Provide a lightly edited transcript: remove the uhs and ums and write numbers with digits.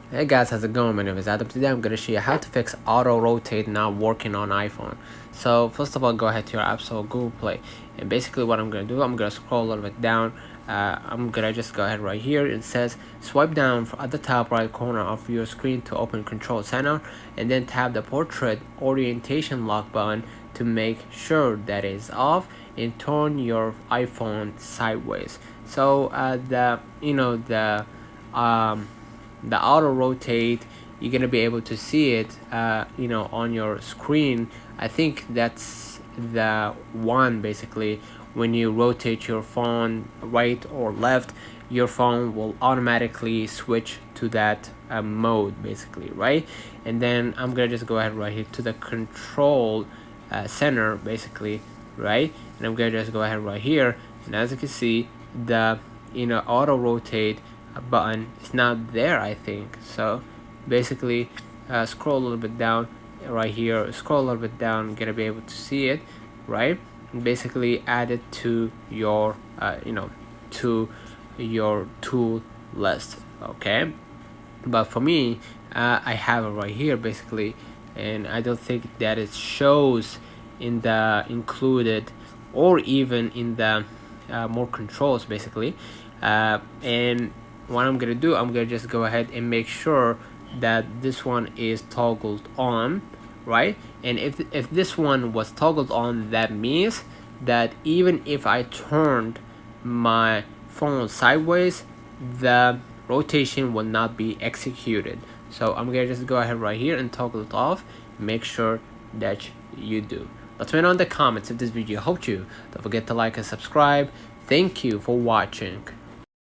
Hey guys, how's it going? My name is Adam. Today I'm going to show you how to fix auto rotate not working on iPhone. So first of all, go ahead to your App Store, Google Play, and basically what I'm going to do, I'm going to scroll a little bit down. I'm going to just go ahead right here. It says swipe down at the top right corner of your screen to open Control Center, and then tap the portrait orientation lock button to make sure that is off, and turn your iPhone sideways. So the auto rotate, you're gonna be able to see it on your screen. I think that's the one. Basically, when you rotate your phone right or left, your phone will automatically switch to that mode, basically, right? And then I'm gonna just go ahead right here to the control center, basically, right? And I'm gonna just go ahead right here, and as you can see, the auto rotate button is not there, I think. So basically, scroll a little bit down right here, scroll a little bit down, you're gonna be able to see it, right? And basically add it to your to your tool list, okay? But for me, I have it right here, basically, and I don't think that it shows in the included or even in the more controls, basically. And what I'm gonna do, I'm gonna just go ahead and make sure that this one is toggled on, right? And if this one was toggled on, that means that even if I turned my phone sideways, the rotation will not be executed. So I'm gonna just go ahead right here and toggle it off. Make sure that you do. Let me know in the comments if this video helped you. Don't forget to like and subscribe. Thank you for watching.